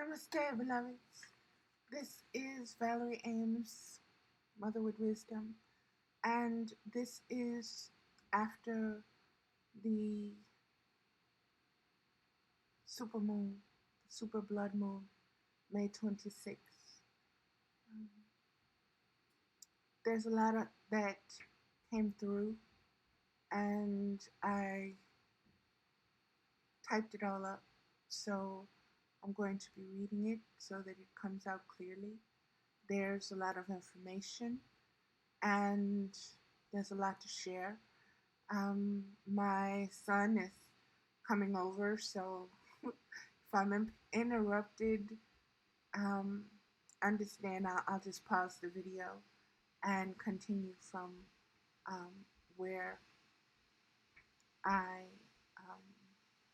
Namaste, beloveds. This is Valerie Ames, Mother with Wisdom, and this is after the supermoon, super blood moon, May 26th. Um, there's a lot of that came through, and I typed it all up, so I'm going to be reading it so that it comes out clearly. There's a lot of information, and there's a lot to share. My son is coming over, so if I'm interrupted, um, understand I'll just pause the video and continue from um, where I um,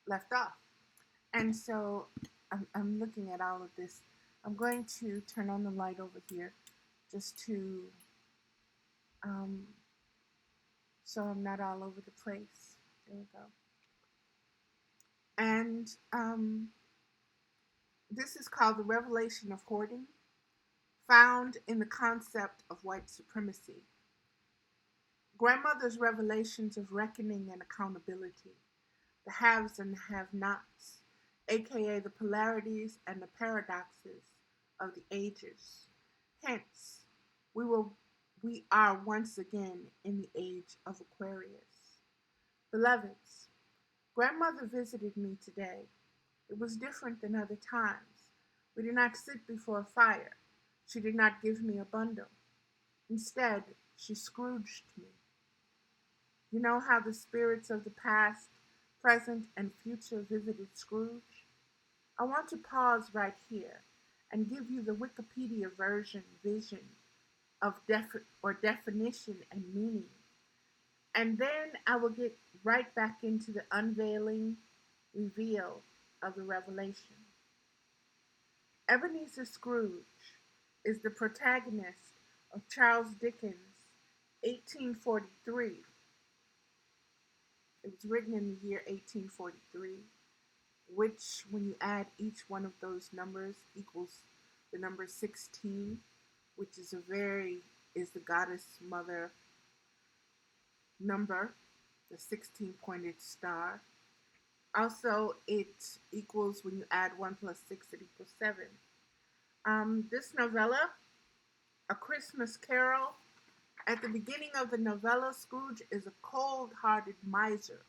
left off. And so I'm looking at all of this. I'm going to turn on the light over here just to um, so I'm not all over the place. There we go. And this is called the Revelation of Hoarding, found in the concept of white supremacy. Grandmother's revelations of reckoning and accountability, the haves and have-nots, aka the polarities and the paradoxes of the ages. Hence, we are once again in the age of Aquarius. Beloveds, Grandmother visited me today. It was different than other times. We did not sit before a fire. She did not give me a bundle. Instead, she Scrooged me. You know how the spirits of the past, present, and future visited Scrooge? I want to pause right here and give you the Wikipedia vision of definition and meaning. And then I will get right back into the unveiling, reveal of the revelation. Ebenezer Scrooge is the protagonist of Charles Dickens' 1843. It was written in the year 1843, which, when you add each one of those numbers, equals the number 16, which is the goddess mother number, the 16-pointed star. Also, it equals, when you add 1 plus 6, it equals 7. This novella, A Christmas Carol, at the beginning of the novella, Scrooge is a cold-hearted miser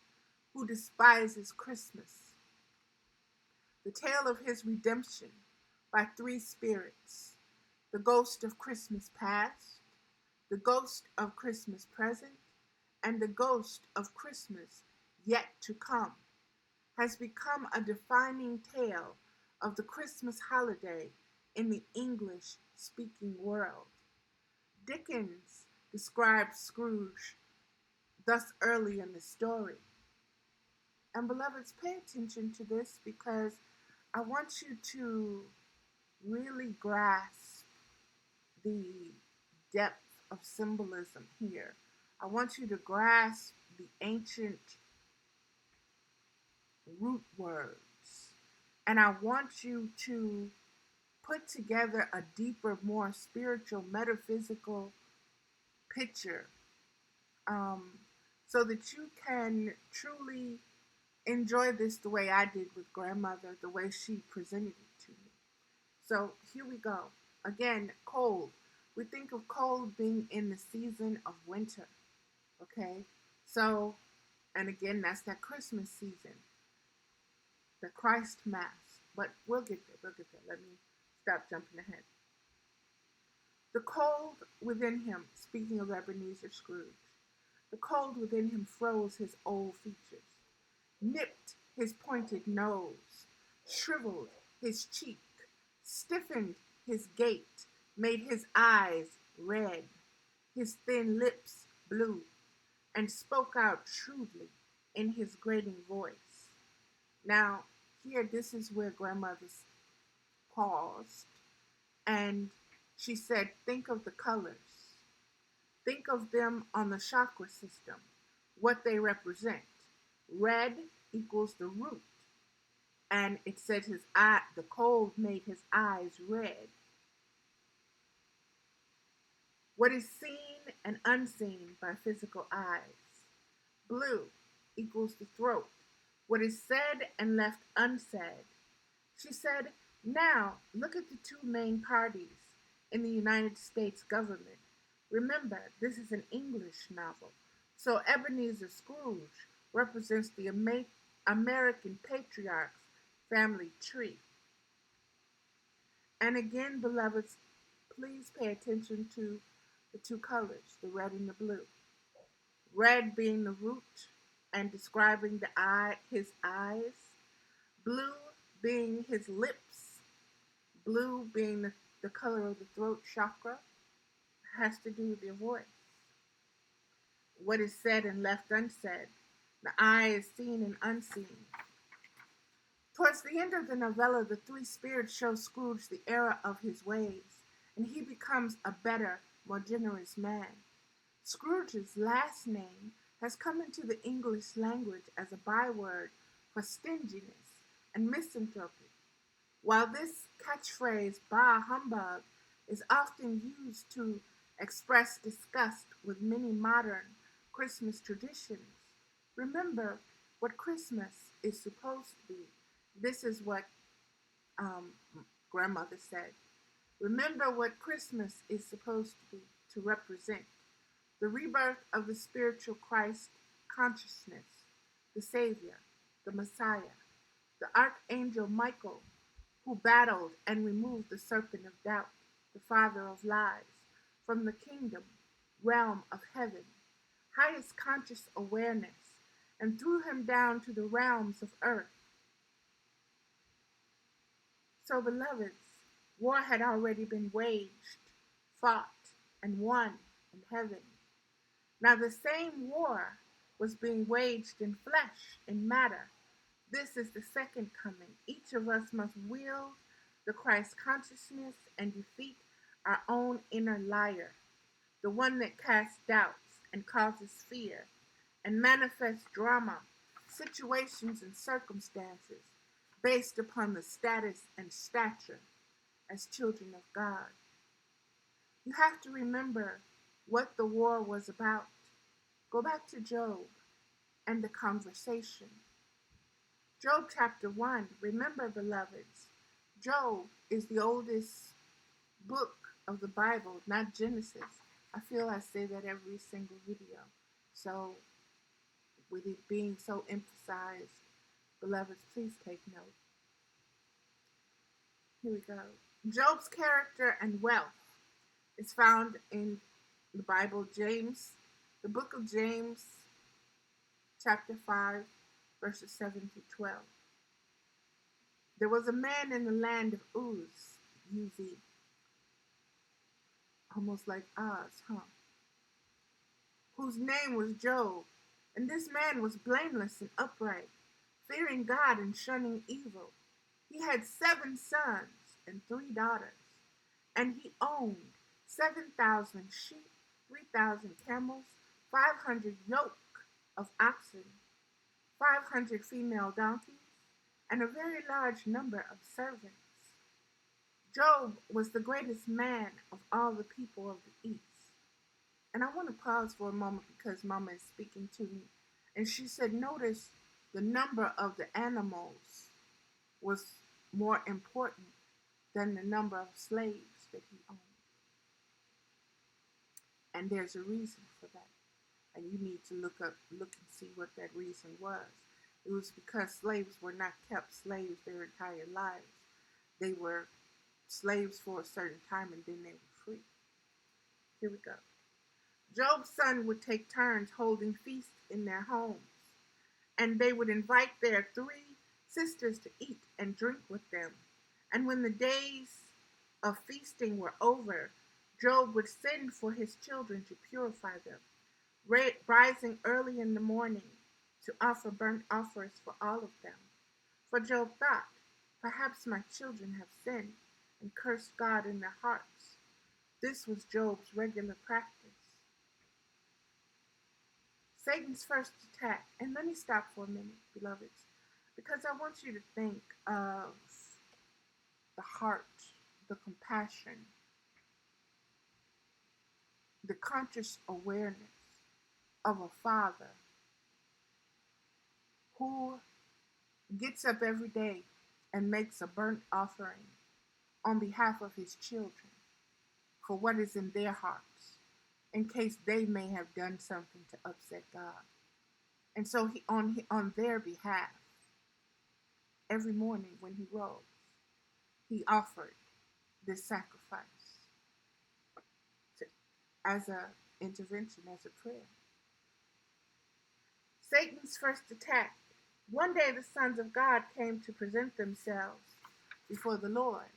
who despises Christmas. The tale of his redemption by three spirits: the ghost of Christmas past, the ghost of Christmas present, and the ghost of Christmas yet to come, has become a defining tale of the Christmas holiday in the English-speaking world. Dickens describes Scrooge thus early in the story. And beloveds, pay attention to this because I want you to really grasp the depth of symbolism here. I want you to grasp the ancient root words. And I want you to put together a deeper, more spiritual, metaphysical picture so that you can truly enjoy this the way I did with Grandmother, the way she presented it to me. So here we go. Again, cold. We think of cold being in the season of winter. Okay? So, and again, that's that Christmas season. The Christ Mass. But we'll get there. Let me stop jumping ahead. The cold within him, speaking of Ebenezer Scrooge, the cold within him froze his old features, nipped his pointed nose, shriveled his cheek, stiffened his gait, made his eyes red, his thin lips blue, and spoke out shrewdly in his grating voice. Now, here, this is where Grandmother paused, and she said, think of the colors. Think of them on the chakra system, what they represent. Red equals the root. And it said the cold made his eyes red. What is seen and unseen by physical eyes. Blue equals the throat. What is said and left unsaid. She said, now look at the two main parties in the United States government. Remember, this is an English novel. So Ebenezer Scrooge represents the American Patriarchs family tree. And again, beloveds, please pay attention to the two colors, the red and the blue. Red being the root and describing his eyes. Blue being his lips. Blue being the color of the throat chakra. Has to do with your voice. What is said and left unsaid. The eye is seen and unseen. Towards the end of the novella, the three spirits show Scrooge the error of his ways, and he becomes a better, more generous man. Scrooge's last name has come into the English language as a byword for stinginess and misanthropy. While this catchphrase, bah humbug, is often used to express disgust with many modern Christmas traditions, remember what Christmas is supposed to be. This is what grandmother said. Remember what Christmas is supposed to be, to represent. The rebirth of the spiritual Christ consciousness, the Savior, the Messiah, the Archangel Michael, who battled and removed the serpent of doubt, the father of lies, from the kingdom, realm of heaven, highest conscious awareness, and threw him down to the realms of earth. So, beloveds, war had already been waged, fought, and won in heaven. Now, the same war was being waged in flesh, in matter. This is the second coming. Each of us must wield the Christ consciousness and defeat our own inner liar, the one that casts doubts and causes fear and manifests drama, situations, and circumstances based upon the status and stature as children of God. You have to remember what the war was about. Go back to Job and the conversation. Job chapter 1, remember, beloveds, Job is the oldest book of the Bible, not Genesis. I feel I say that every single video. So, with it being so emphasized, beloveds, please take note. Here we go. Job's character and wealth is found in the Bible, the book of James, chapter 5, verses 7 to 12. There was a man in the land of Uz, U-Z, almost like Oz, whose name was Job. And this man was blameless and upright, fearing God and shunning evil. He had 7 sons and 3 daughters, and he owned 7,000 sheep, 3,000 camels, 500 yoke of oxen, 500 female donkeys, and a very large number of servants. Job was the greatest man of all the people of the East. And I want to pause for a moment because Mama is speaking to me. And she said, notice the number of the animals was more important than the number of slaves that he owned. And there's a reason for that. And you need to look and see what that reason was. It was because slaves were not kept slaves their entire lives. They were slaves for a certain time and then they were free. Here we go. Job's son would take turns holding feasts in their homes, and they would invite their 3 sisters to eat and drink with them. And when the days of feasting were over, Job would send for his children to purify them, rising early in the morning to offer burnt offerings for all of them. For Job thought, perhaps my children have sinned and cursed God in their hearts. This was Job's regular practice. Satan's first attack, and let me stop for a minute, beloveds. Because I want you to think of the heart, the compassion, the conscious awareness of a father who gets up every day and makes a burnt offering on behalf of his children for what is in their hearts, in case they may have done something to upset God. And so on their behalf, every morning when he rose, he offered this sacrifice to, as a intervention, as a prayer. Satan's first attack. One day the sons of God came to present themselves before the Lord,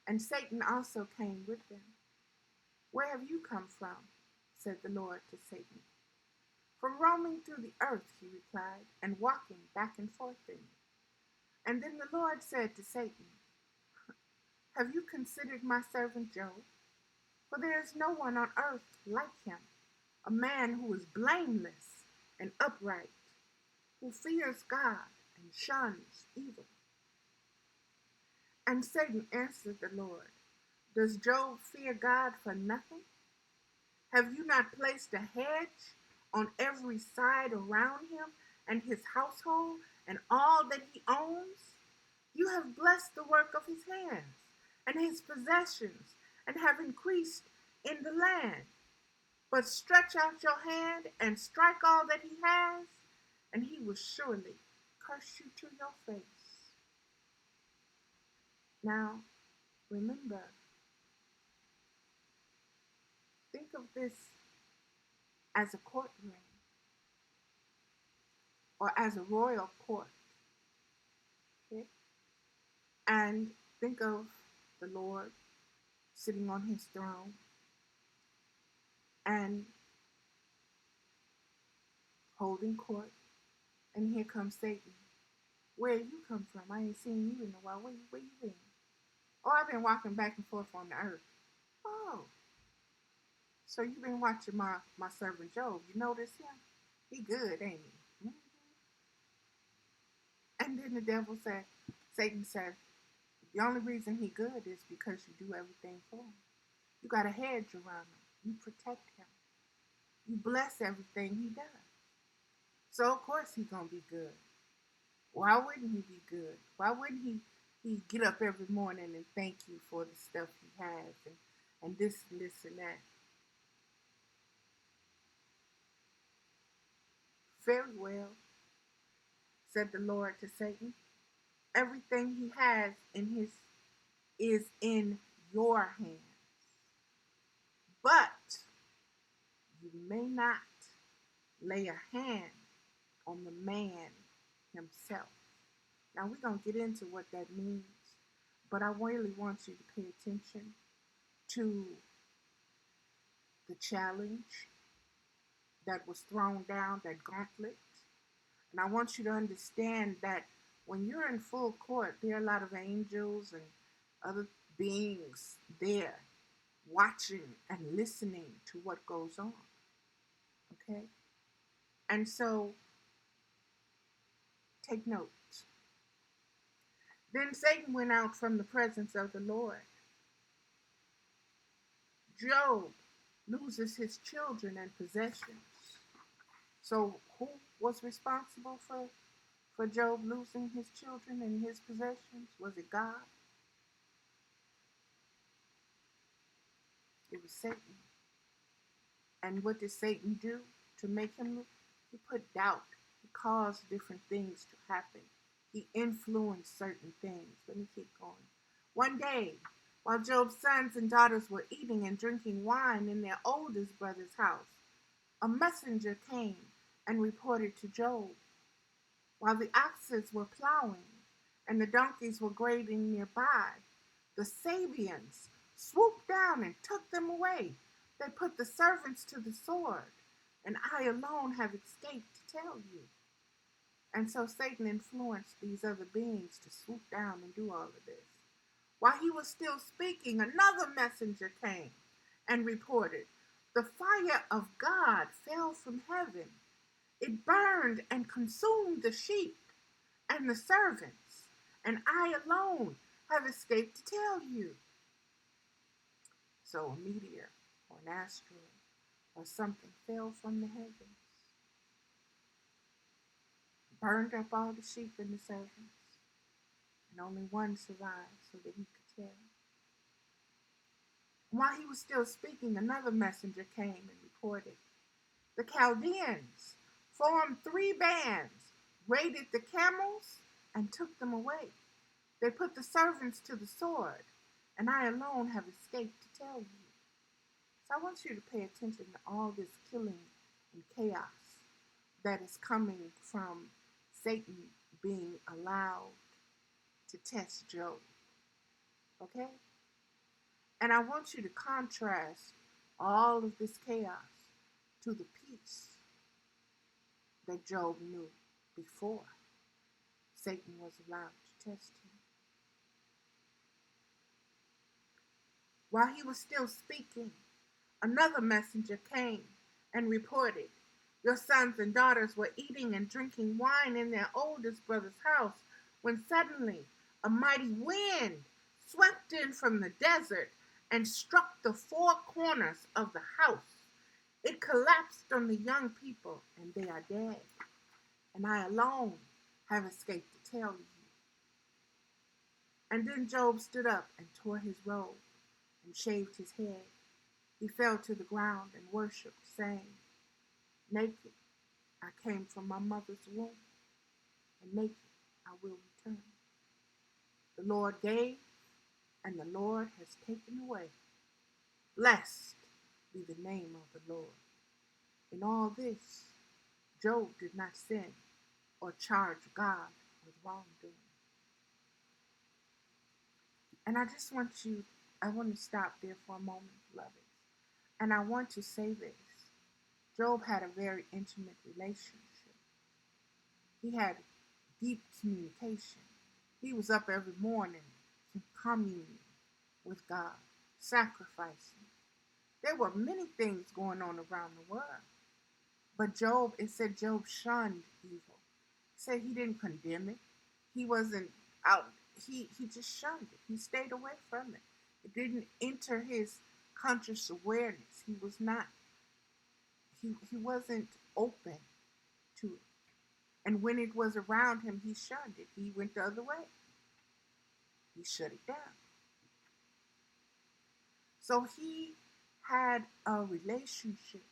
and Satan also came with them. Where have you come from? Said the Lord to Satan. From roaming through the earth, he replied, and walking back and forth in it. And then the Lord said to Satan, have you considered my servant Job? For there is no one on earth like him, a man who is blameless and upright, who fears God and shuns evil. And Satan answered the Lord, does Job fear God for nothing? Have you not placed a hedge on every side around him and his household and all that he owns? You have blessed the work of his hands and his possessions and have increased in the land. But stretch out your hand and strike all that he has, and he will surely curse you to your face. Now, remember, think of this as a courtroom or as a royal court. Okay? And think of the Lord sitting on his throne and holding court. And here comes Satan. Where you come from? I ain't seen you in a while. Where you been? Oh, I've been walking back and forth on the earth. Oh, so you've been watching my servant Job. You notice him? He good, ain't he? Mm-hmm. And then the devil said, Satan said, the only reason he good is because you do everything for him. You got a hedge around him. You protect him. You bless everything he does. So of course he's gonna be good. Why wouldn't he be good? Why wouldn't he get up every morning and thank you for the stuff he has and this and that? Very well, said the Lord to Satan. Everything he has is in your hands. But you may not lay a hand on the man himself. Now we're going to get into what that means, but I really want you to pay attention to the challenge that was thrown down, that gauntlet. And I want you to understand that when you're in full court, there are a lot of angels and other beings there watching and listening to what goes on. Okay? And so, take note. Then Satan went out from the presence of the Lord. Job loses his children and possessions. So who was responsible for Job losing his children and his possessions? Was it God? It was Satan. And what did Satan do to make him lose? He put doubt. He caused different things to happen. He influenced certain things. Let me keep going. One day, while Job's sons and daughters were eating and drinking wine in their oldest brother's house, a messenger came and reported to Job. While the oxen were plowing and the donkeys were grazing nearby, the Sabians swooped down and took them away. They put the servants to the sword, and I alone have escaped to tell you. And so Satan influenced these other beings to swoop down and do all of this. While he was still speaking, another messenger came and reported, the fire of God fell from heaven. It burned and consumed the sheep and the servants, and I alone have escaped to tell you. So a meteor or an asteroid or something fell from the heavens, burned up all the sheep and the servants, and only one survived so that he could tell. While he was still speaking, another messenger came and reported. The Chaldeans formed 3 bands, raided the camels, and took them away. They put the servants to the sword, and I alone have escaped to tell you. So I want you to pay attention to all this killing and chaos that is coming from Satan being allowed to test Job. Okay? And I want you to contrast all of this chaos to the peace that Job knew before Satan was allowed to test him. While he was still speaking, another messenger came and reported, your sons and daughters were eating and drinking wine in their oldest brother's house when suddenly a mighty wind swept in from the desert and struck the 4 corners of the house. It collapsed on the young people, and they are dead. And I alone have escaped to tell you. And then Job stood up and tore his robe and shaved his head. He fell to the ground and worshipped, saying, naked I came from my mother's womb, and naked I will return. The Lord gave, and the Lord has taken away. Blessed be the name of the Lord. In all this, Job did not sin or charge God with wrongdoing. And I want to stop there for a moment, beloved. And I want to say this. Job had a very intimate relationship. He had deep communication. He was up every morning communing with God, sacrificing. There were many things going on around the world. But Job, it said Job shunned evil. It said he didn't condemn it. He wasn't out. He just shunned it. He stayed away from it. It didn't enter his conscious awareness. He was not. He wasn't open to it. And when it was around him, he shunned it. He went the other way. He shut it down. So he had a relationship.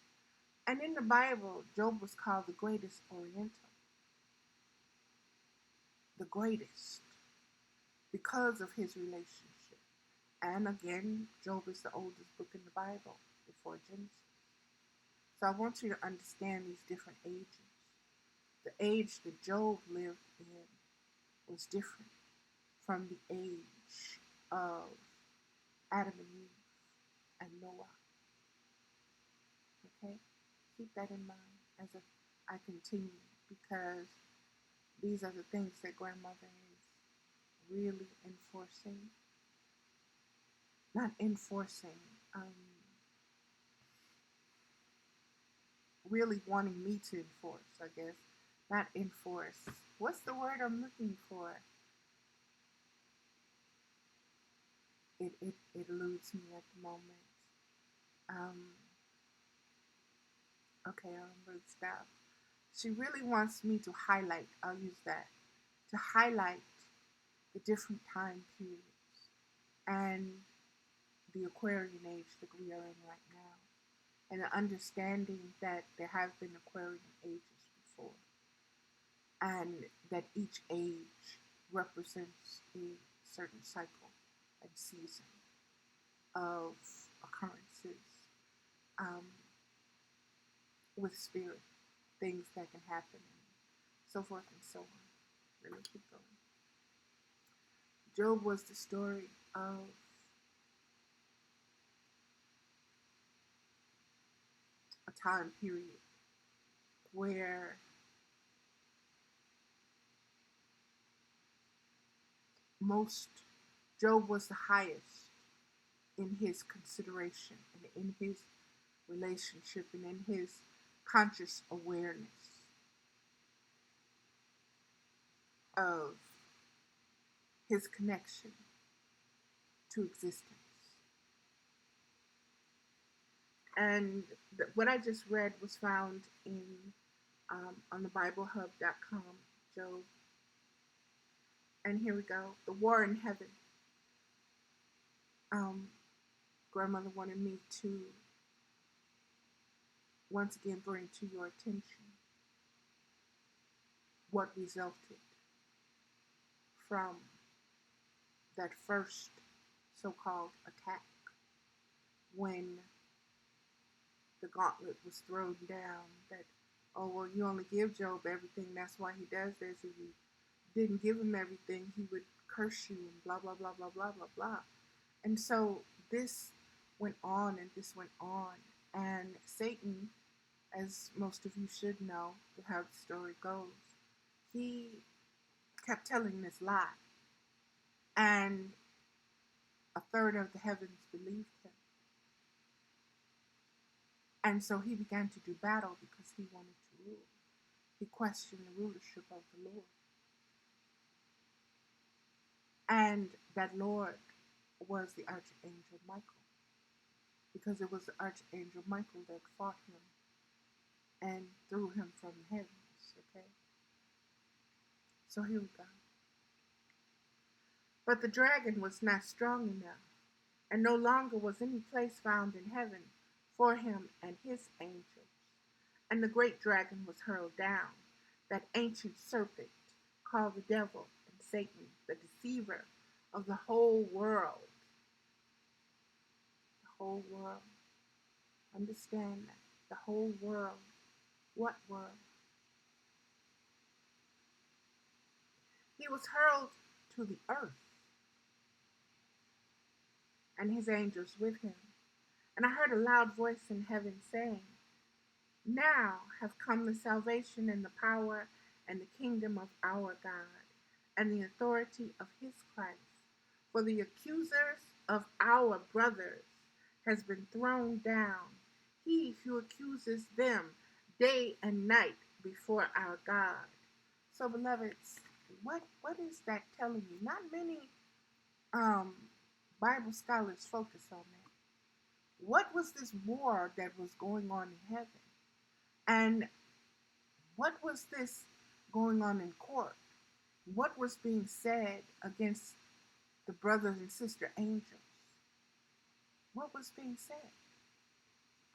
And in the Bible, Job was called the greatest Oriental. The greatest. Because of his relationship. And again, Job is the oldest book in the Bible before Genesis. So I want you to understand these different ages. The age that Job lived in was different from the age of Adam and Eve and Noah. Okay? Keep that in mind as I continue, because these are the things that grandmother is really enforcing. Not enforcing, really wanting me to enforce, I guess. Not enforce. What's the word I'm looking for? It eludes me at the moment. Okay, I'm going to stop. She really wants me to highlight, I'll use that, to highlight the different time periods and the Aquarian age that we are in right now. And the understanding that there have been Aquarian ages before. And that each age represents a certain cycle and season of occurrences with spirit, things that can happen, and so forth and so on. Let me keep going. Job was the story of a time period where Job was the highest in his consideration and in his relationship and in his conscious awareness. of his connection to existence. And what I just read was found in on the BibleHub.com, Job. And here we go. The war in heaven. Grandmother wanted me to once again bring to your attention what resulted from that first so-called attack when the gauntlet was thrown down that, oh, well, you only give Job everything, that's why he does this. If you didn't give him everything, he would curse you and blah, blah, blah, blah, blah, blah, blah. And so this went on and this went on. And Satan, as most of you should know how the story goes, he kept telling this lie. And a third of the heavens believed him. And so he began to do battle because he wanted to rule. He questioned the rulership of the Lord. And that Lord was the Archangel Michael, because it was the Archangel Michael that fought him and threw him from the heavens, okay? So here we go. But the dragon was not strong enough, and no longer was any place found in heaven for him and his angels. And the great dragon was hurled down, that ancient serpent called the devil and Satan, the deceiver of the whole world. The whole world. Understand that. The whole world. What world? He was hurled to the earth, and his angels with him. And I heard a loud voice in heaven saying, now have come the salvation and the power and the kingdom of our God and the authority of his Christ. For the accusers of our brothers has been thrown down, he who accuses them day and night before our God. So, beloveds, what is that telling you? Not many Bible scholars focus on that. What was this war that was going on in heaven? And what was this going on in court? What was being said against the brothers and sister angels? What was being said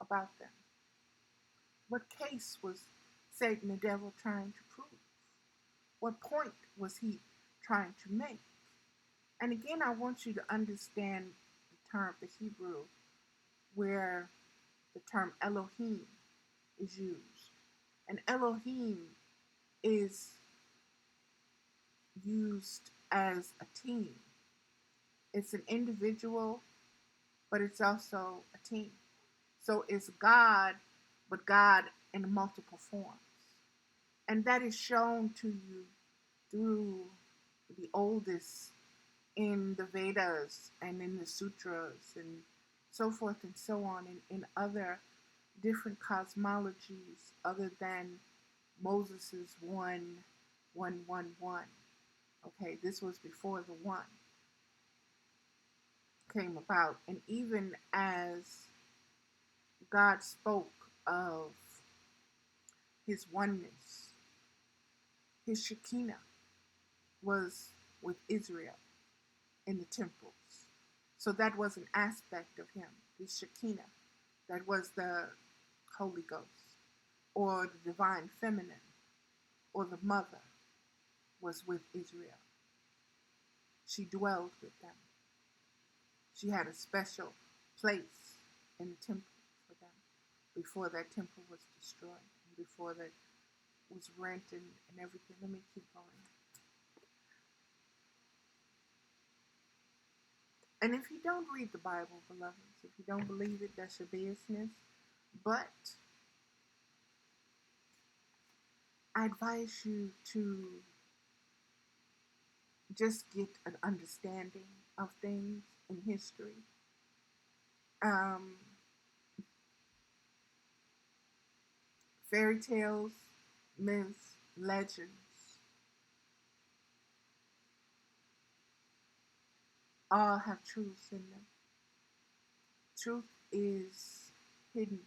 about them? What case was Satan the devil trying to prove? What point was he trying to make? And again, I want you to understand the term, the Hebrew, where the term Elohim is used. And Elohim is used as a team. It's an individual, but it's also a team. So it's God, but God in multiple forms. And that is shown to you through the oldest in the Vedas and in the Sutras and so forth and so on, and in other different cosmologies other than Moses's 1-1-1-1. Okay, this was before the one came about. And even as God spoke of his oneness, his Shekinah was with Israel in the temples. So that was an aspect of him, the Shekinah. That was the Holy Ghost, or the divine feminine, or the mother was with Israel. She dwelled with them. She had a special place in the temple for them before that temple was destroyed, and before that was rent and everything. Let me keep going. And if you don't read the Bible, beloveds, if you don't believe it, that's your business. But I advise you to just get an understanding of things in history. Fairy tales, myths, legends all have truths in them. Truth is hidden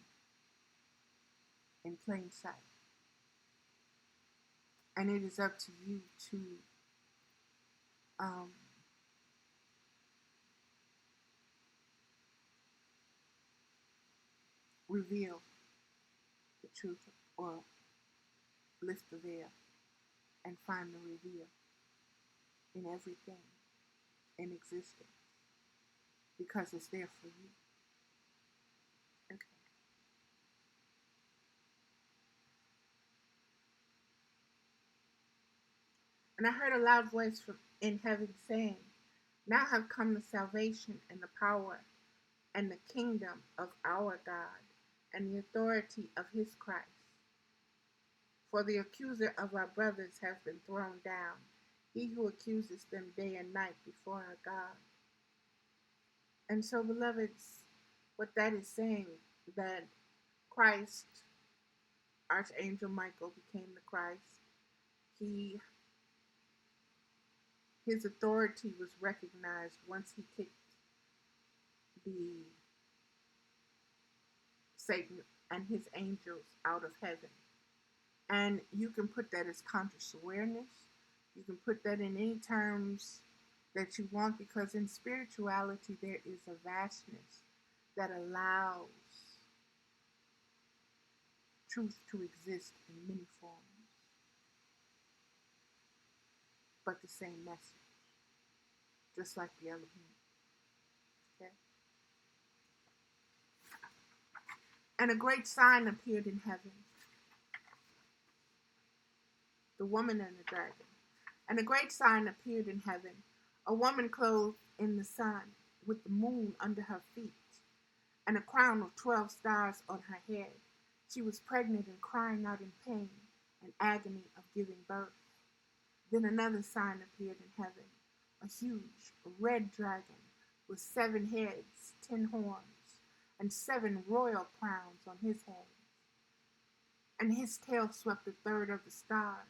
in plain sight. And it is up to you to um, reveal the truth or lift the veil and find the reveal in everything in existence because it's there for you. Okay. And I heard a loud voice from in heaven saying, now have come the salvation and the power and the kingdom of our God and the authority of his Christ. For the accuser of our brothers has been thrown down, he who accuses them day and night before our God. And so, beloveds, what that is saying, that Christ, Archangel Michael became the Christ. His authority was recognized once he kicked the Satan and his angels out of heaven. And you can put that as conscious awareness. You can put that in any terms that you want, because in spirituality there is a vastness that allows truth to exist in many forms, but the same message, just like the Elohim. Okay? And a great sign appeared in heaven, the woman and the dragon. And a great sign appeared in heaven, a woman clothed in the sun, with the moon under her feet, and a crown of 12 stars on her head. She was pregnant and crying out in pain and agony of giving birth. Then another sign appeared in heaven, a huge red dragon with 7 heads, 10 horns, and 7 royal crowns on his head. And his tail swept a third of the stars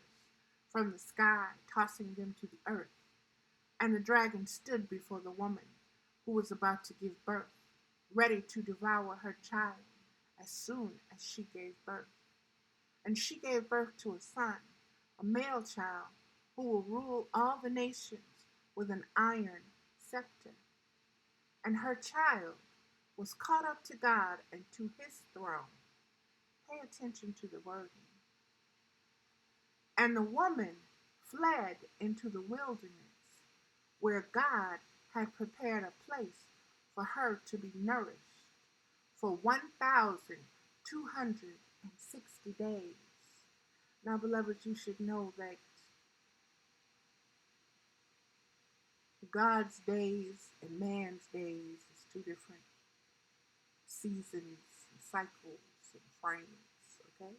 from the sky, tossing them to the earth. And the dragon stood before the woman who was about to give birth, ready to devour her child as soon as she gave birth. And she gave birth to a son, a male child, who will rule all the nations with an iron scepter. And her child was caught up to God and to his throne. Pay attention to the wording. And the woman fled into the wilderness, where God had prepared a place for her to be nourished for 1,260 days. Now, beloved, you should know that God's days and man's days is 2 different seasons and cycles and frames, okay?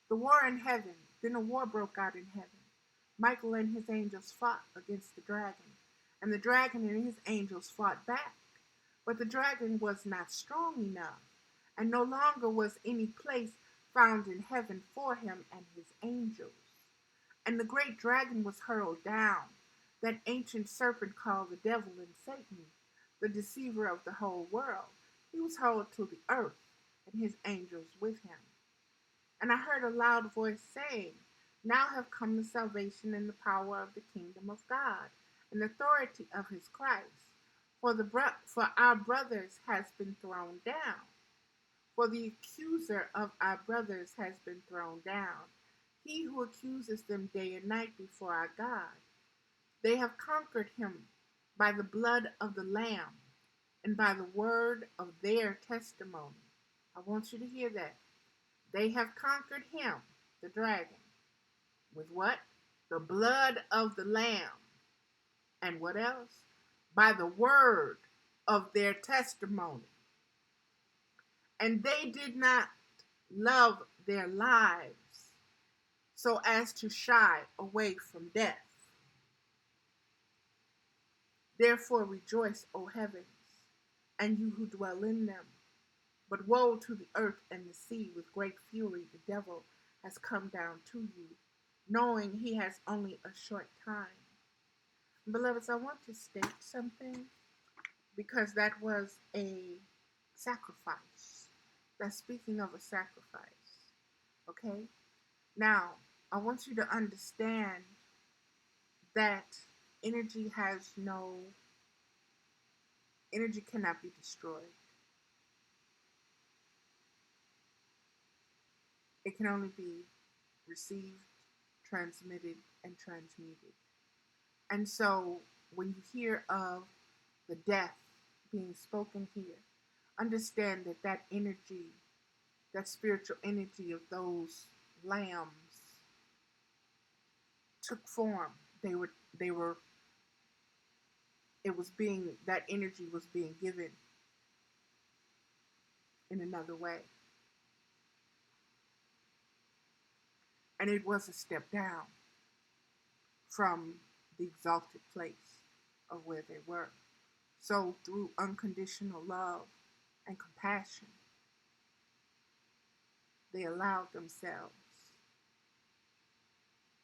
The war in heaven, then a war broke out in heaven. Michael and his angels fought against the dragon, and the dragon and his angels fought back. But the dragon was not strong enough, and no longer was any place found in heaven for him and his angels. And the great dragon was hurled down, that ancient serpent called the devil and Satan, the deceiver of the whole world. He was hurled to the earth, and his angels with him. And I heard a loud voice saying, now have come the salvation and the power of the kingdom of God, and the authority of his Christ. For our brothers has been thrown down. For the accuser of our brothers has been thrown down, he who accuses them day and night before our God. They have conquered him by the blood of the Lamb and by the word of their testimony. I want you to hear that. They have conquered him, the dragon, with what? The blood of the Lamb. And what else? By the word of their testimony. And they did not love their lives so as to shy away from death. Therefore rejoice, O heavens, and you who dwell in them. But woe to the earth and the sea, with great fury the devil has come down to you, knowing he has only a short time. Beloveds, I want to state something because that was a sacrifice. That's speaking of a sacrifice. Okay? Now, I want you to understand that energy has no, energy cannot be destroyed. It can only be received, transmitted, and transmuted. And so when you hear of the death being spoken here, understand that that energy, that spiritual energy of those lambs took form. They were it was being, that energy was being given in another way. And it was a step down from the exalted place of where they were. So through unconditional love and compassion, they allowed themselves,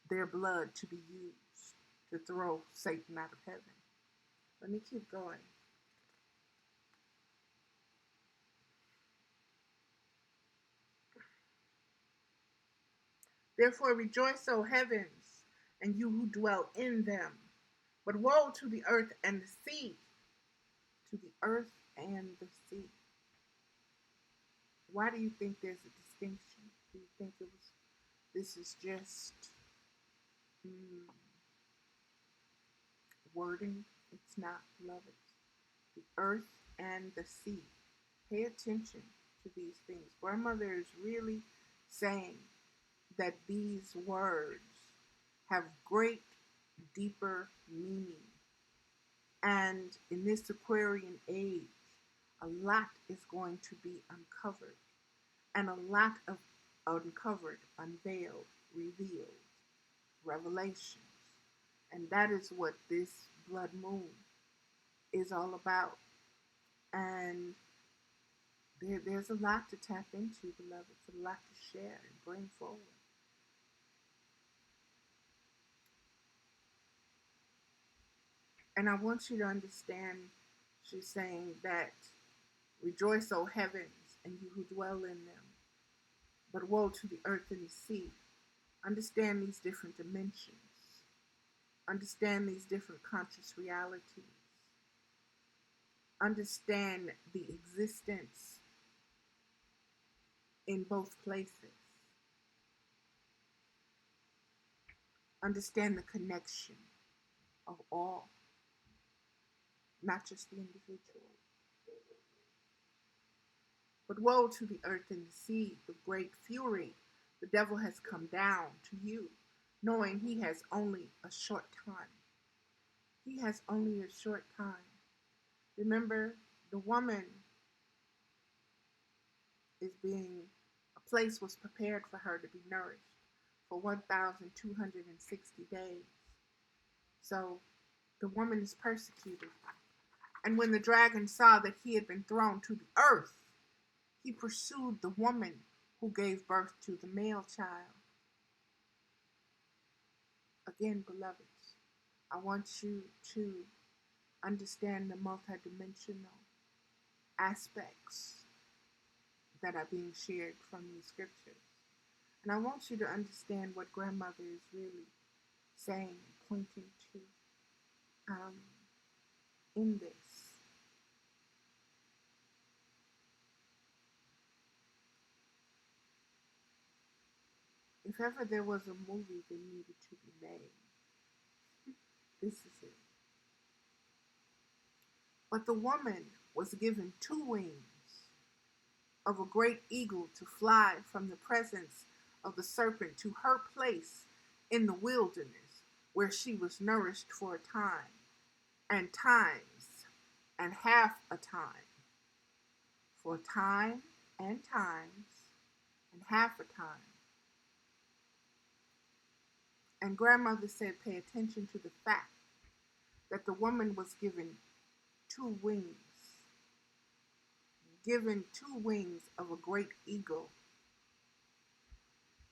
their blood, to be used to throw Satan out of heaven. Let me keep going. Therefore rejoice, O heavens, and you who dwell in them. But woe to the earth and the sea, to the earth and the sea. Why do you think there's a distinction? Do you think this is just wording? It's not, beloved. The earth and the sea. Pay attention to these things. Grandmother is really saying that these words have great, deeper meaning. And in this Aquarian age, a lot is going to be uncovered. And a lot of uncovered, unveiled, revealed, revelations. And that is what this blood moon is all about. And there's a lot to tap into, beloved. It's a lot to share and bring forward. And I want you to understand, she's saying that rejoice, O heavens, and you who dwell in them. But woe to the earth and the sea. Understand these different dimensions. Understand these different conscious realities. Understand the existence in both places. Understand the connection of all, not just the individual. But woe to the earth and the sea, with great fury. The devil has come down to you, knowing he has only a short time. He has only a short time. Remember, the woman is being, a place was prepared for her to be nourished for 1,260 days. So the woman is persecuted. And when the dragon saw that he had been thrown to the earth, he pursued the woman who gave birth to the male child. Again, beloveds, I want you to understand the multidimensional aspects that are being shared from these scriptures. And I want you to understand what grandmother is really saying and pointing to in this. If ever there was a movie that needed to be made, this is it. But the woman was given 2 wings of a great eagle to fly from the presence of the serpent to her place in the wilderness, where she was nourished for a time, and times, and half a time, for a time, and times, and half a time. And grandmother said, pay attention to the fact that the woman was given 2 wings, given 2 wings of a great eagle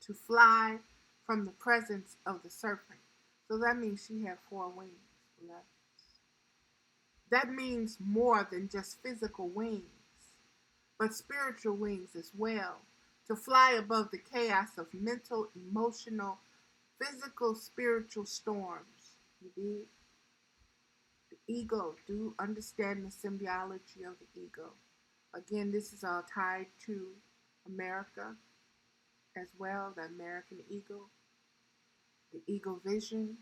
to fly from the presence of the serpent. So that means she had 4 wings, That means more than just physical wings, but spiritual wings as well, to fly above the chaos of mental, emotional, physical, spiritual storms. You did? The ego. Do understand the symbiology of the ego. Again, this is all tied to America as well, the American ego, the ego vision,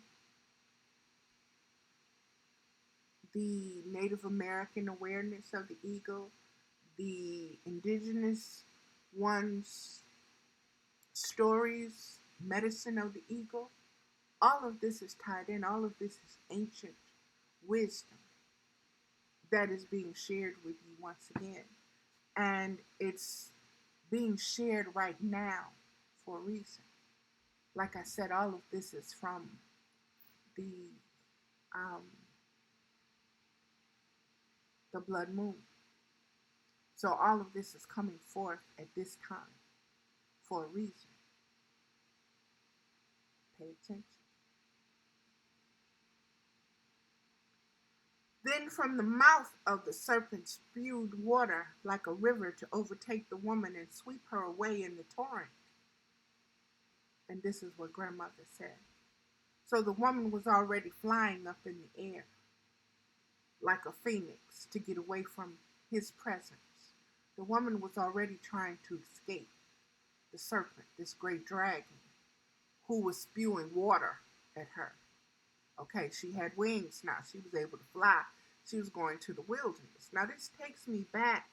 the Native American awareness of the ego, the indigenous ones' stories, medicine of the ego. All of this is tied in. All of this is ancient wisdom that is being shared with you once again. And it's being shared right now for a reason. Like I said, all of this is from the um, the blood moon. So all of this is coming forth at this time for a reason. Pay attention. Then from the mouth of the serpent spewed water like a river to overtake the woman and sweep her away in the torrent. And this is what grandmother said. So the woman was already flying up in the air like a phoenix to get away from his presence. The woman was already trying to escape the serpent, this great dragon, who was spewing water at her. Okay, she had wings now. She was able to fly. She was going to the wilderness. Now, this takes me back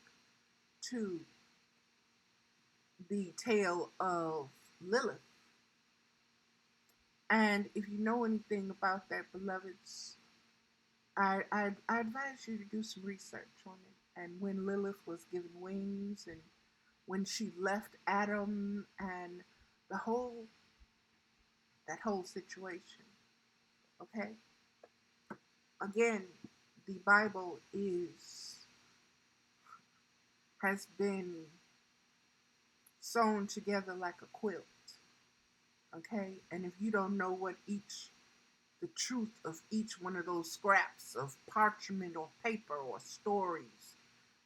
to the tale of Lilith. And if you know anything about that, beloveds, I advise you to do some research on it. And when Lilith was given wings and when she left Adam and that whole situation. Okay? Again, the Bible has been sewn together like a quilt. Okay? And if you don't know what the truth of each one of those scraps of parchment or paper or stories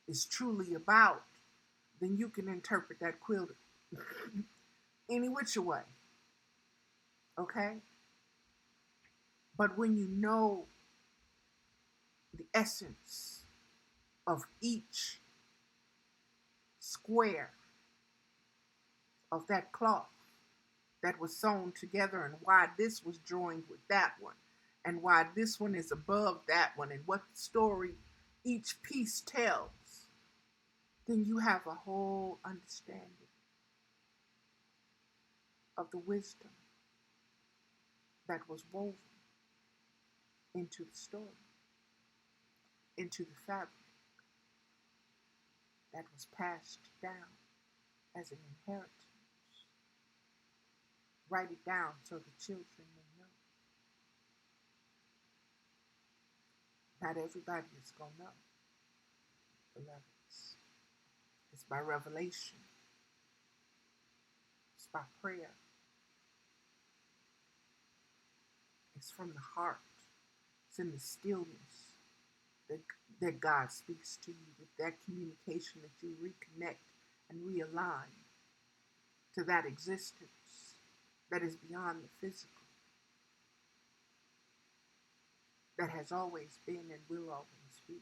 is truly about, then you can interpret that quilt any which way. Okay? But when you know the essence of each square of that cloth that was sewn together and why this was joined with that one and why this one is above that one and what story each piece tells, then you have a whole understanding of the wisdom that was woven into the story, into the fabric that was passed down as an inheritance. Write it down so the children may know. Not everybody is going to know, beloveds. It's by revelation. It's by prayer. It's from the heart. It's in the stillness that God speaks to you, with that communication that you reconnect and realign to that existence that is beyond the physical, that has always been and will always be.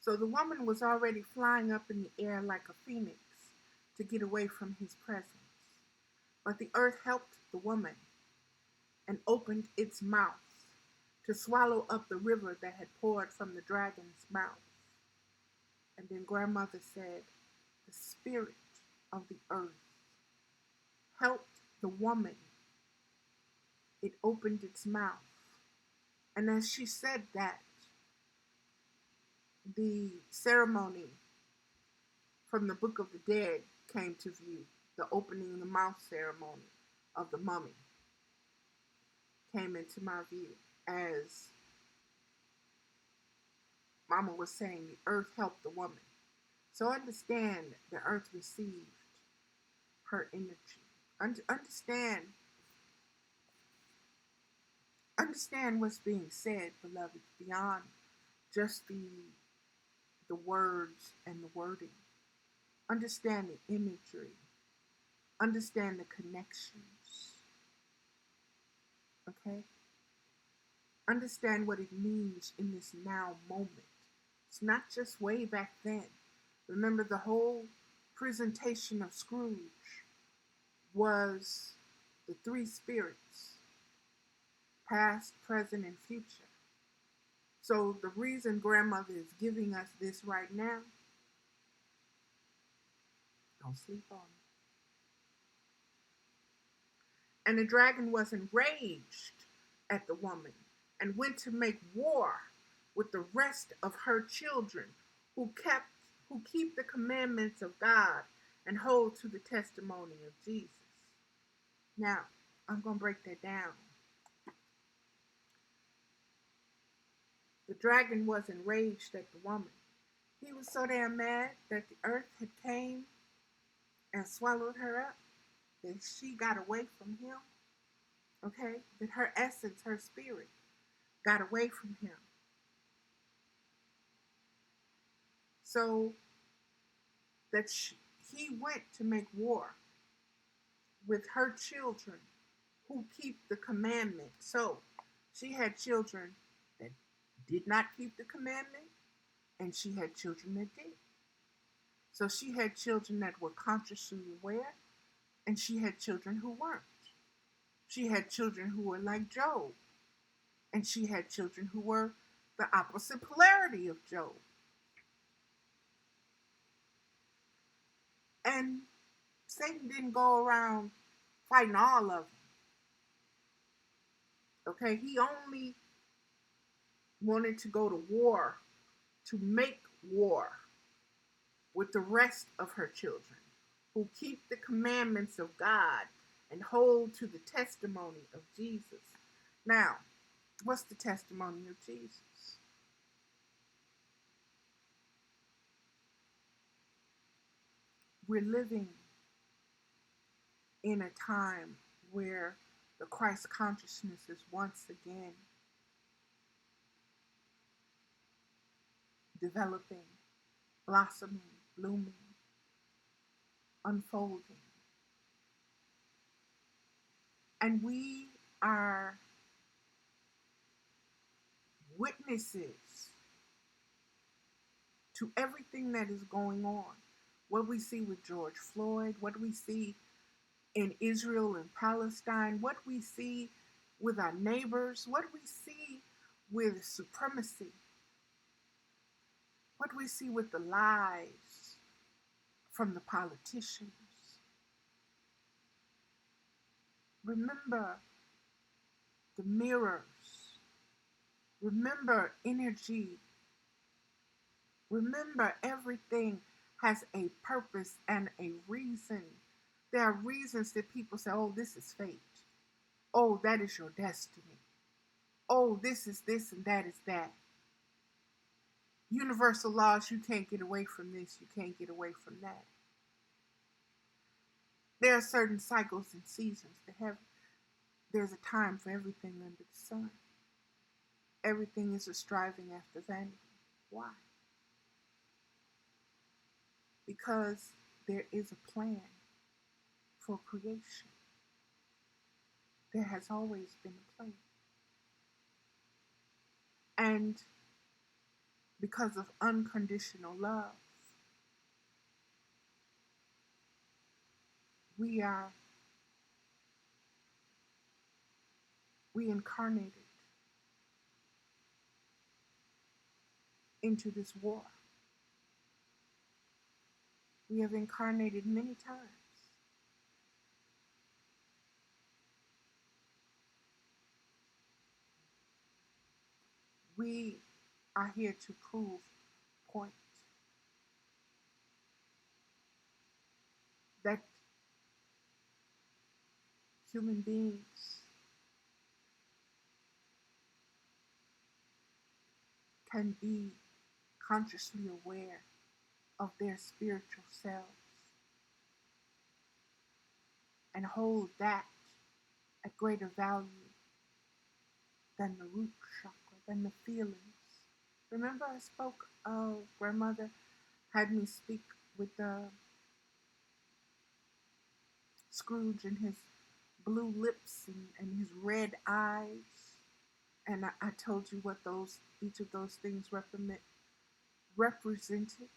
So the woman was already flying up in the air like a phoenix to get away from his presence. But the earth helped the woman and opened its mouth to swallow up the river that had poured from the dragon's mouth. And then grandmother said, the spirit of the earth helped the woman. It opened its mouth. And as she said that, the ceremony from the Book of the Dead came to view. The opening of the mouth ceremony of the mummy came into my view as Mama was saying, the earth helped the woman. So understand the earth received her energy. Understand what's being said, beloved, beyond just the words and the wording. Understand the imagery. Understand the connections. Okay? Understand what it means in this now moment. It's not just way back then. Remember, the whole presentation of Scrooge was the three spirits, past, present, and future. So the reason grandmother is giving us this right now, don't sleep on it. And the dragon was enraged at the woman and went to make war with the rest of her children who keep the commandments of God and hold to the testimony of Jesus. Now, I'm going to break that down. The dragon was enraged at the woman. He was so damn mad that the earth had came and swallowed her up, that she got away from him. Okay? That her essence, her spirit, got away from him. So that he went to make war with her children who keep the commandment. So she had children that did not keep the commandment, and she had children that did. So she had children that were consciously aware, and she had children who weren't. She had children who were like Job, and she had children who were the opposite polarity of Job. And Satan didn't go around fighting all of them. Okay, he only wanted to go to war, to make war with the rest of her children who keep the commandments of God and hold to the testimony of Jesus. Now, what's the testimony of Jesus? We're living in a time where the Christ consciousness is once again developing, blossoming, blooming, unfolding. And we are witnesses to everything that is going on. What we see with George Floyd, what we see in Israel and Palestine, what we see with our neighbors, what we see with supremacy, what we see with the lies from the politicians. Remember the mirrors. Remember energy. Remember everything has a purpose and a reason. There are reasons that people say, oh, this is fate. Oh, that is your destiny. Oh, this is this and that is that. Universal laws, you can't get away from this, you can't get away from that. There are certain cycles and seasons that there's a time for everything under the sun. Everything is a striving after vanity. Why? Because there is a plan for creation. There has always been a plan. And because of unconditional love, we incarnated into this war. We have incarnated many times. We are here to prove point that human beings can be consciously aware of their spiritual selves and hold that at greater value than the root chakra, than the feelings. Remember, I spoke of grandmother had me speak with Scrooge and his blue lips and his red eyes. And I told you what those each of those things represented.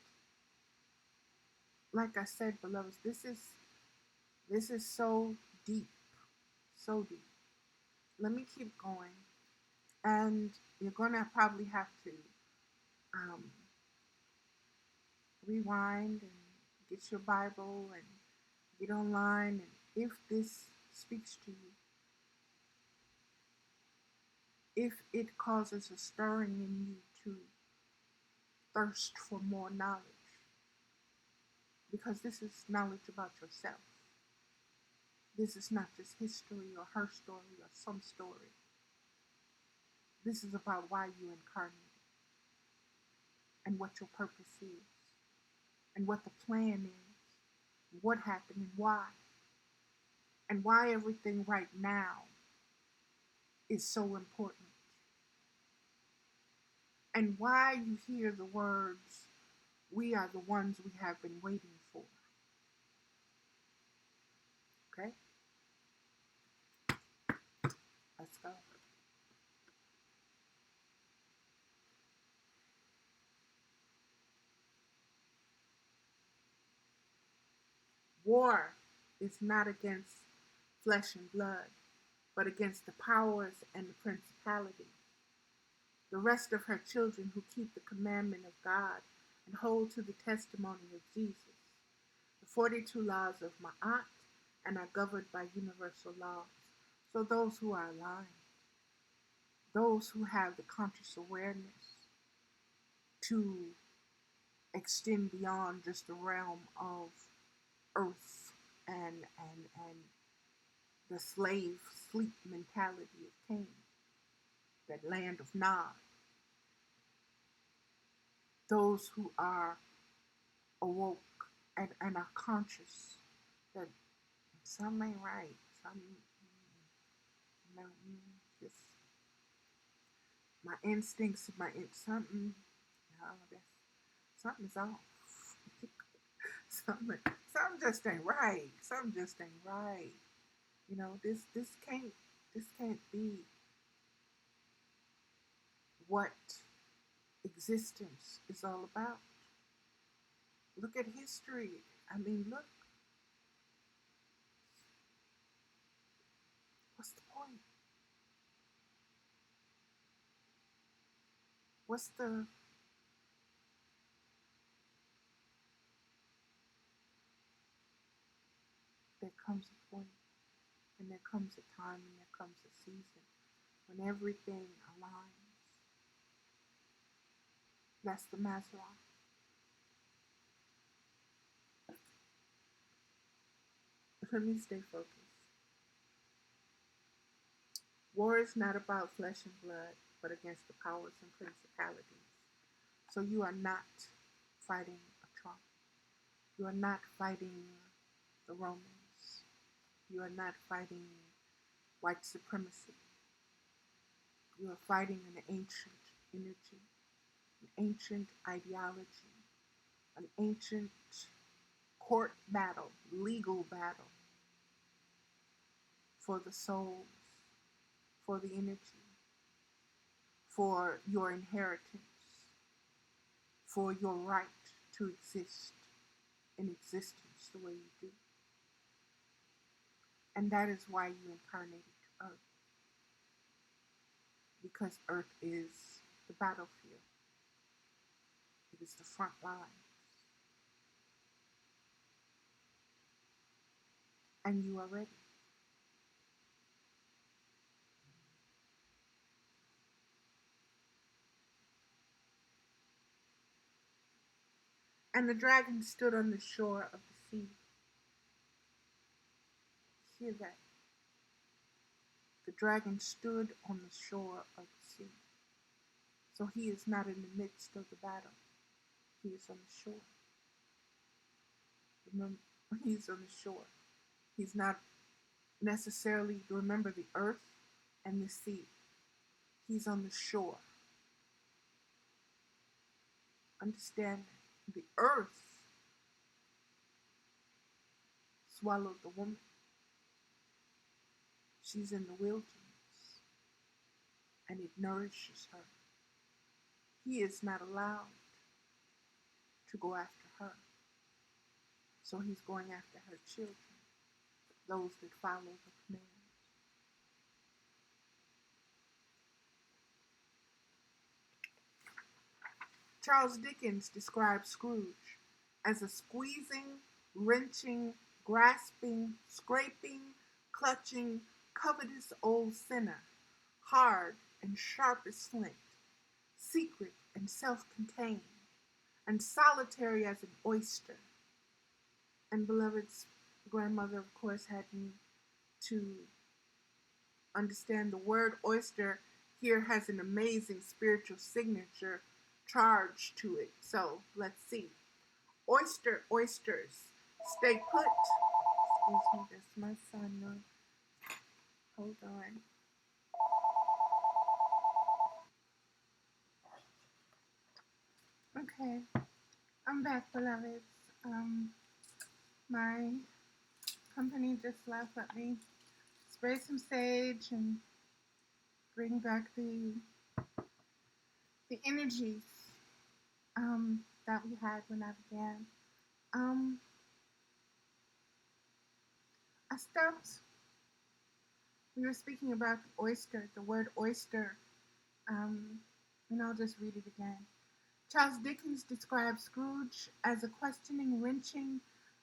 Like I said, beloveds, this is so deep, so deep. Let me keep going, and you're gonna probably have to um, rewind and get your Bible and get online. And if this speaks to you, if it causes a stirring in you to thirst for more knowledge, because this is knowledge about yourself. This is not just history or her story or some story. This is about why you incarnated and what your purpose is and what the plan is, what happened and why everything right now is so important, and why you hear the words, we are the ones we have been waiting for. Okay? Let's go. War is not against flesh and blood, but against the powers and the principalities. The rest of her children who keep the commandment of God and hold to the testimony of Jesus, the 42 laws of Ma'at, and are governed by universal laws. So those who are aligned, those who have the conscious awareness to extend beyond just the realm of earth and the slave sleep mentality of Cain, that land of Nod, those who are awoke and are conscious that something ain't right, something, no, this, my instincts, something, no, that's, something's off. something, something just ain't right. Something just ain't right. You know, this can't be what existence is all about. Look at history. I mean, look, what's the point? What's the there comes a point and there comes a time and there comes a season when everything aligns. That's the Mazarah. Let me stay focused. War is not about flesh and blood, but against the powers and principalities. So you are not fighting a Trump. You are not fighting the Romans. You are not fighting white supremacy. You are fighting an ancient energy, an ancient ideology, an ancient court battle, legal battle for the souls, for the energy, for your inheritance, for your right to exist in existence the way you do. And that is why you incarnated to Earth, because Earth is the battlefield. It is the front line. And you are ready. And the dragon stood on the shore of the sea. Hear that? The dragon stood on the shore of the sea. So he is not in the midst of the battle. He is on the shore. Remember, he's on the shore. He's not necessarily, remember, the earth and the sea. He's on the shore. Understand that the earth swallowed the woman. She's in the wilderness, and it nourishes her. He is not allowed to go after her. So he's going after her children, those that follow the command. Charles Dickens describes Scrooge as a squeezing, wrenching, grasping, scraping, clutching, covetous old sinner, hard and sharp as flint, secret and self-contained, and solitary as an oyster. And Beloved's grandmother, of course, had me to understand the word oyster here has an amazing spiritual signature charge to it. So let's see. Oyster, oysters, stay put. Excuse me, that's my son. Hold on. Okay, I'm back, beloveds. My company just left. Let me spray some sage and bring back the energies that we had when I began. I stopped. We were speaking about the oyster, the word oyster, and I'll just read it again. Charles Dickens describes Scrooge as a questioning, wrenching,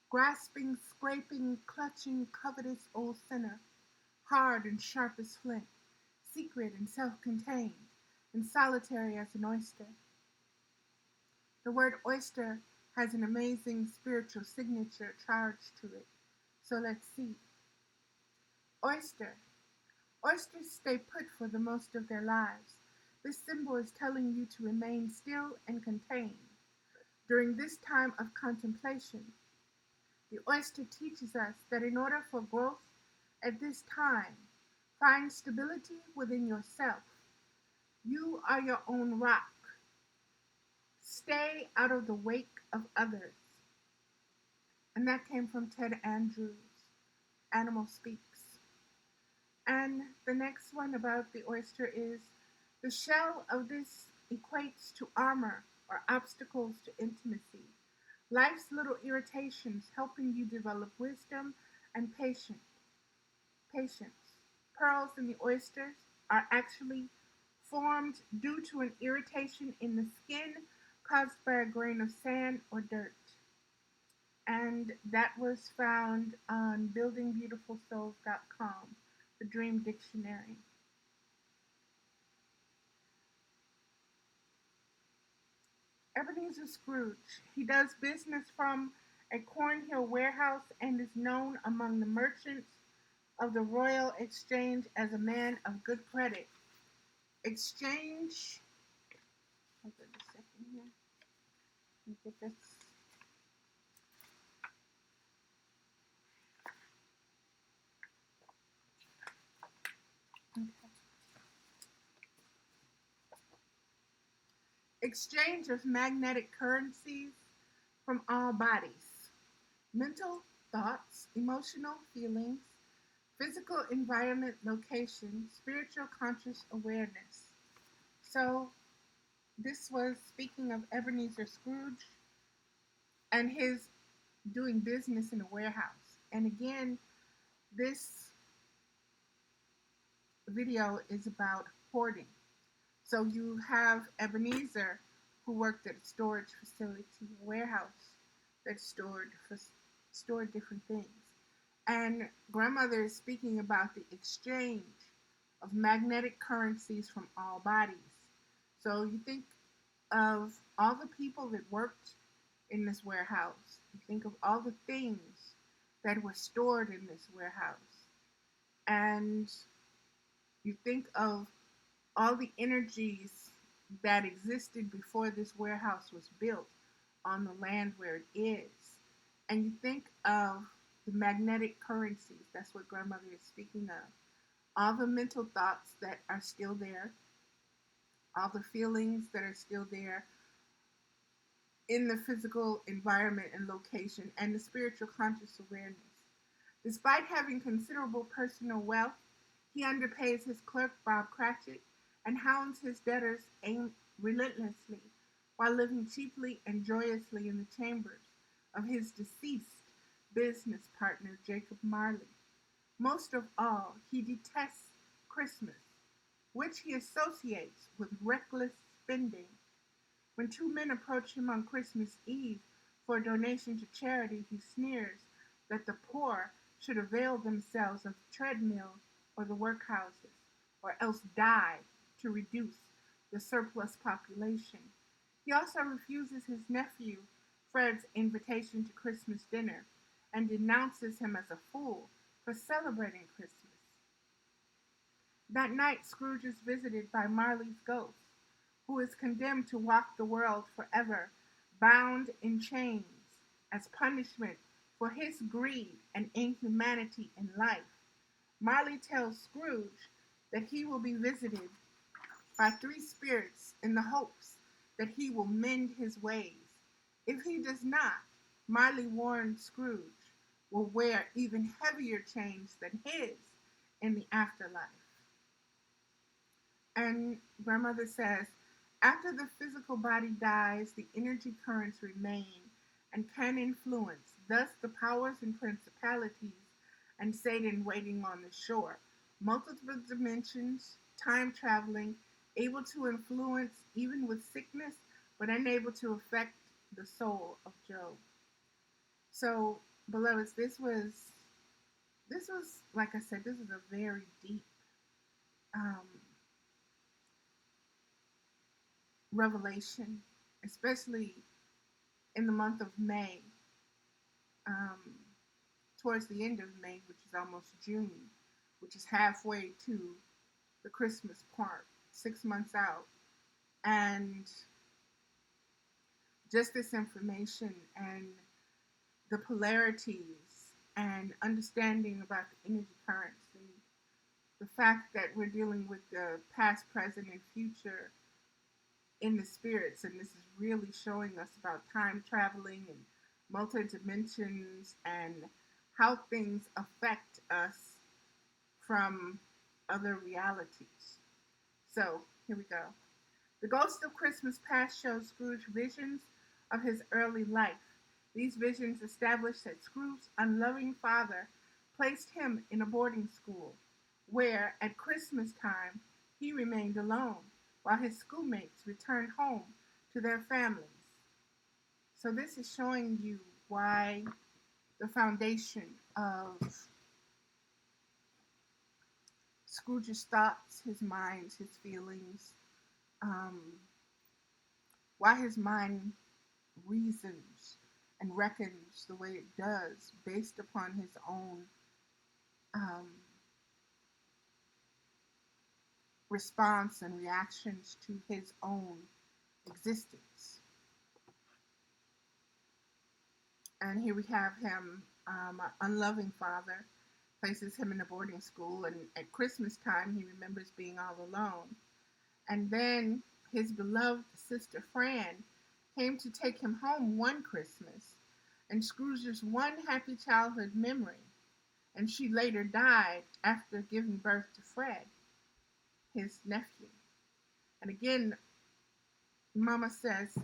grasping, scraping, clutching, covetous old sinner, hard and sharp as flint, secret and self-contained, and solitary as an oyster. The word oyster has an amazing spiritual signature charged to it. So let's see. Oyster. Oysters stay put for the most of their lives. This symbol is telling you to remain still and contained. During this time of contemplation, the oyster teaches us that in order for growth at this time, find stability within yourself. You are your own rock. Stay out of the wake of others. And that came from Ted Andrews, Animal Speaks. And the next one about the oyster is, the shell of this equates to armor or obstacles to intimacy. Life's little irritations helping you develop wisdom and patience. Pearls in the oysters are actually formed due to an irritation in the skin caused by a grain of sand or dirt. And that was found on buildingbeautifulsouls.com, the Dream Dictionary. Ebenezer Scrooge. He does business from a Cornhill warehouse and is known among the merchants of the Royal Exchange as a man of good credit. Exchange. Hold on a second here. Let me get this. Okay. Exchange of magnetic currencies from all bodies. Mental, thoughts, emotional feelings, physical environment, location, spiritual conscious awareness. So this was speaking of Ebenezer Scrooge and his doing business in a warehouse. And again, this video is about hoarding. So you have Ebenezer, who worked at a storage facility, a warehouse that stored different things. And grandmother is speaking about the exchange of magnetic currencies from all bodies. So you think of all the people that worked in this warehouse. You think of all the things that were stored in this warehouse. And you think of all the energies that existed before this warehouse was built on the land where it is. and you think of the magnetic currencies, that's what grandmother is speaking of. All the mental thoughts that are still there, all the feelings that are still there in the physical environment and location, and the spiritual conscious awareness. Despite having considerable personal wealth, he underpays his clerk, Bob Cratchit, and hounds his debtors relentlessly, while living cheaply and joyously in the chambers of his deceased business partner, Jacob Marley. Most of all, he detests Christmas, which he associates with reckless spending. When two men approach him on Christmas Eve for a donation to charity, he sneers that the poor should avail themselves of the treadmill or the workhouses, or else die to reduce the surplus population. He also refuses his nephew Fred's invitation to Christmas dinner and denounces him as a fool for celebrating Christmas. That night, Scrooge is visited by Marley's ghost, who is condemned to walk the world forever, bound in chains as punishment for his greed and inhumanity in life. Marley tells Scrooge that he will be visited by three spirits in the hopes that he will mend his ways. If he does not, Marley warns Scrooge will wear even heavier chains than his in the afterlife. And grandmother says, after the physical body dies, the energy currents remain and can influence, thus the powers and principalities and Satan waiting on the shore. Multiple dimensions, time traveling, able to influence even with sickness, but unable to affect the soul of Job. So, beloveds, this was like I said, this is a very deep um, revelation, especially in the month of May, um, towards the end of May, which is almost June, which is halfway to the Christmas part, 6 months out. And just this information and the polarities and understanding about the energy currents and the fact that we're dealing with the past, present, and future in the spirits, and this is really showing us about time traveling and multi dimensions and how things affect us from other realities. So here we go. The Ghost of Christmas Past shows Scrooge visions of his early life. These visions establish that Scrooge's unloving father placed him in a boarding school, where at Christmas time he remained alone, while his schoolmates returned home to their families. So this is showing you why the foundation of Scrooge's thoughts, his minds, his feelings, um, why his mind reasons and reckons the way it does based upon his own um, response and reactions to his own existence. And here we have him, an unloving father, places him in a boarding school, and at Christmas time he remembers being all alone. And then his beloved sister Fran came to take him home one Christmas, and Scrooge's one happy childhood memory. And she later died after giving birth to Fred, his nephew. And again, Grandma says,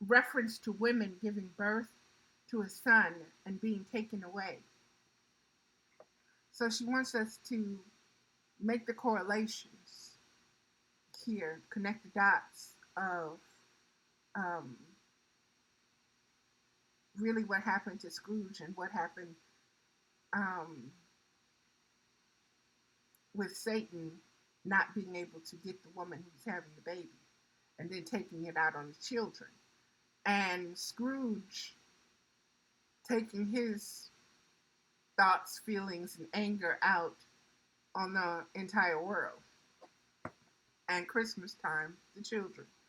reference to women giving birth to a son and being taken away. So she wants us to make the correlations here, connect the dots of um, really what happened to Scrooge and what happened um, with Satan not being able to get the woman who's having the baby and then taking it out on the children. And Scrooge taking his thoughts, feelings, and anger out on the entire world. And Christmas time, the children.